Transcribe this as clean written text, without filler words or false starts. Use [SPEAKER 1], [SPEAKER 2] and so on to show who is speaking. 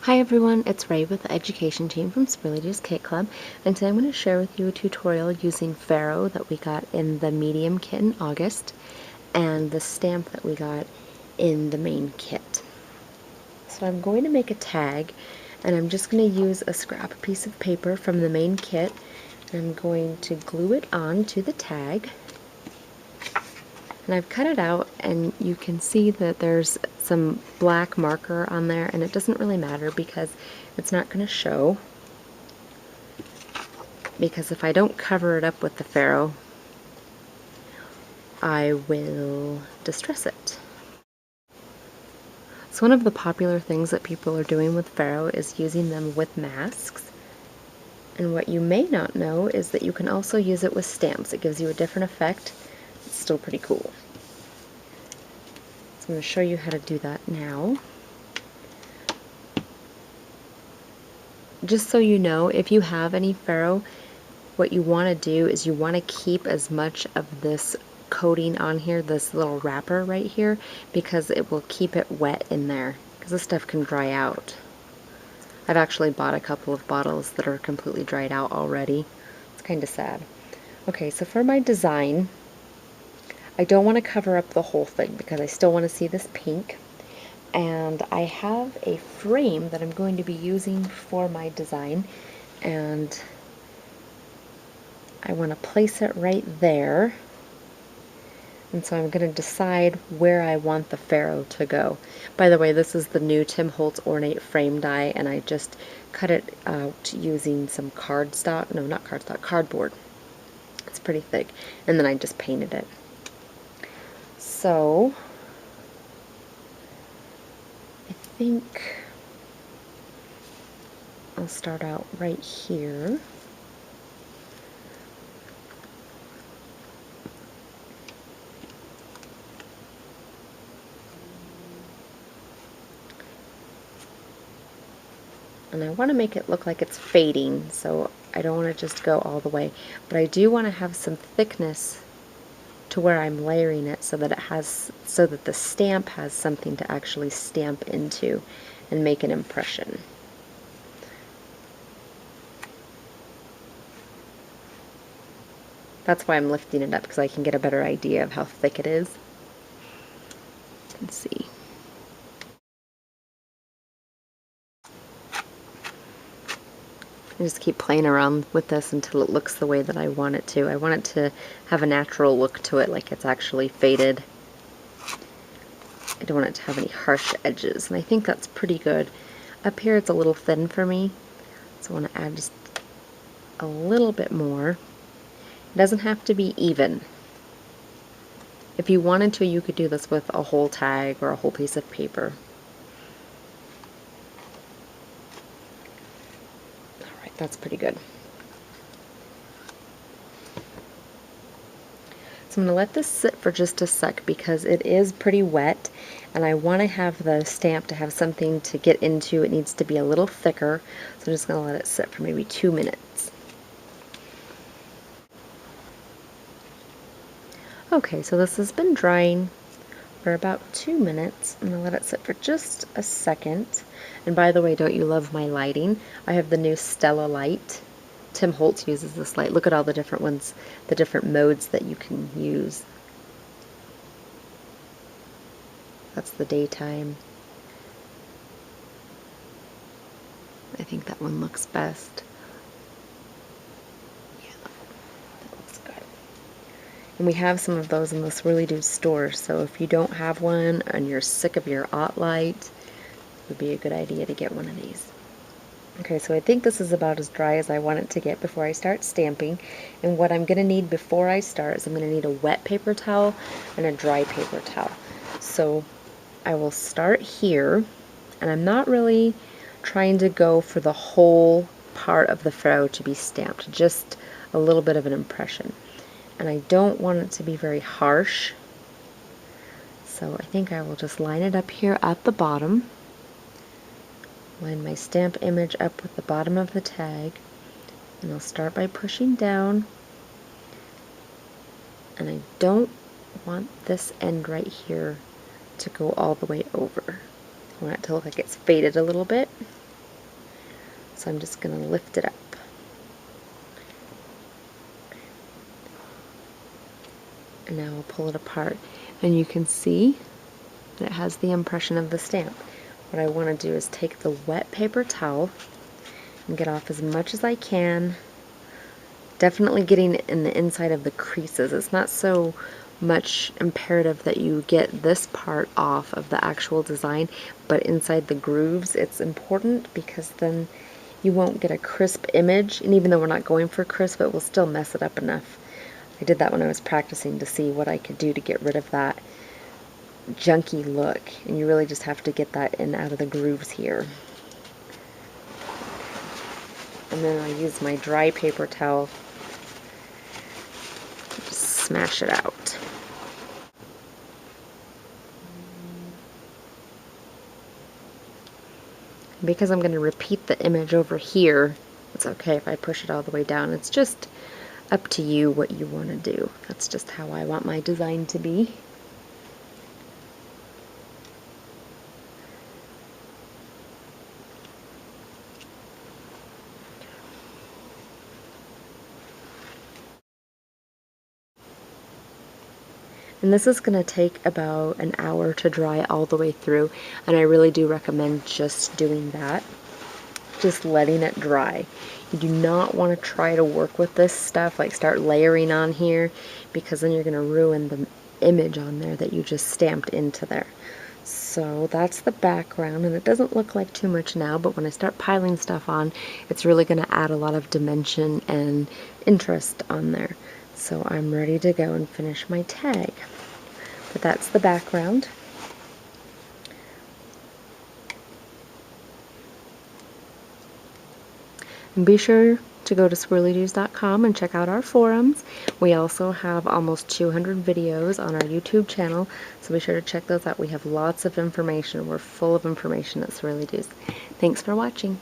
[SPEAKER 1] Hi everyone, it's Ray with the education team from Swirlydoos Kit Club, and today I'm going to share with you a tutorial using Ferro that we got in the medium kit in August and the stamp that we got in the main kit. So I'm going to make a tag, and I'm just going to use a scrap piece of paper from the main kit, and I'm going to glue it on to the tag. And I've cut it out, and you can see that there's some black marker on there, and it doesn't really matter because it's not going to show, because if I don't cover it up with the Ferro, I will distress it. So one of the popular things that people are doing with Ferro is using them with masks. And what you may not know is that you can also use it with stamps. It gives you a different effect. It's still pretty cool. I'm going to show you how to do that now. Just so you know, if you have any Ferro, what you want to do is you want to keep as much of this coating on here, this little wrapper right here, because it will keep it wet in there, because this stuff can dry out. I've actually bought a couple of bottles that are completely dried out already. It's kind of sad. Okay, so for my design, I don't want to cover up the whole thing because I still want to see this pink. And I have a frame that I'm going to be using for my design, and I want to place it right there. And so I'm going to decide where I want the Ferro to go. By the way, this is the new Tim Holtz Ornate Frame die, and I just cut it out using some cardstock. No, not cardstock, cardboard. It's pretty thick. And then I just painted it. So I think I'll start out right here. And I want to make it look like it's fading, so I don't want to just go all the way. But I do want to have some thickness to where I'm layering it so that the stamp has something to actually stamp into and make an impression. That's why I'm lifting it up, because I can get a better idea of how thick it is. Let's see. I just keep playing around with this until it looks the way that I want it to. I want it to have a natural look to it, like it's actually faded. I don't want it to have any harsh edges, and I think that's pretty good. Up here it's a little thin for me, so I want to add just a little bit more. It doesn't have to be even. If you wanted to, you could do this with a whole tag or a whole piece of paper. Alright, that's pretty good. So I'm going to let this sit for just a sec because it is pretty wet, and I want to have the stamp to have something to get into. It needs to be a little thicker, so I'm just going to let it sit for maybe 2 minutes. Okay, so this has been drying for about 2 minutes. I'm going to let it sit for just a second. And by the way, don't you love my lighting? I have the new Stella light. Tim Holtz uses this light. Look at all the different ones, the different modes that you can use. That's the daytime. I think that one looks best. Yeah, that looks good. And we have some of those in the Swirlydoos store, so if you don't have one and you're sick of your Ott light, it would be a good idea to get one of these. Okay, so I think this is about as dry as I want it to get before I start stamping. And what I'm going to need before I start is I'm going to need a wet paper towel and a dry paper towel. So I will start here, and I'm not really trying to go for the whole part of the Ferro to be stamped, just a little bit of an impression. And I don't want it to be very harsh, so I think I will just line it up here at the bottom. Line my stamp image up with the bottom of the tag, and I'll start by pushing down, and I don't want this end right here to go all the way over. I want it to look like it's faded a little bit. So I'm just going to lift it up. And now I'll pull it apart. And you can see that it has the impression of the stamp. What I want to do is take the wet paper towel and get off as much as I can. Definitely getting in the inside of the creases. It's not so much imperative that you get this part off of the actual design, but inside the grooves it's important, because then you won't get a crisp image, and even though we're not going for crisp, it will still mess it up enough. I did that when I was practicing to see what I could do to get rid of that junky look, and you really just have to get that in out of the grooves here. And then I use my dry paper towel to just smash it out. Because I'm going to repeat the image over here, it's okay if I push it all the way down. It's just up to you what you want to do. That's just how I want my design to be. And this is going to take about an hour to dry all the way through, and I really do recommend just doing that. Just letting it dry. You do not want to try to work with this stuff, like start layering on here, because then you're going to ruin the image on there that you just stamped into there. So that's the background, and it doesn't look like too much now, but when I start piling stuff on, it's really going to add a lot of dimension and interest on there. So I'm ready to go and finish my tag. But that's the background. And be sure to go to swirlydoos.com and check out our forums. We also have almost 200 videos on our YouTube channel, so be sure to check those out. We have lots of information. We're full of information at Swirlydoos. Thanks for watching.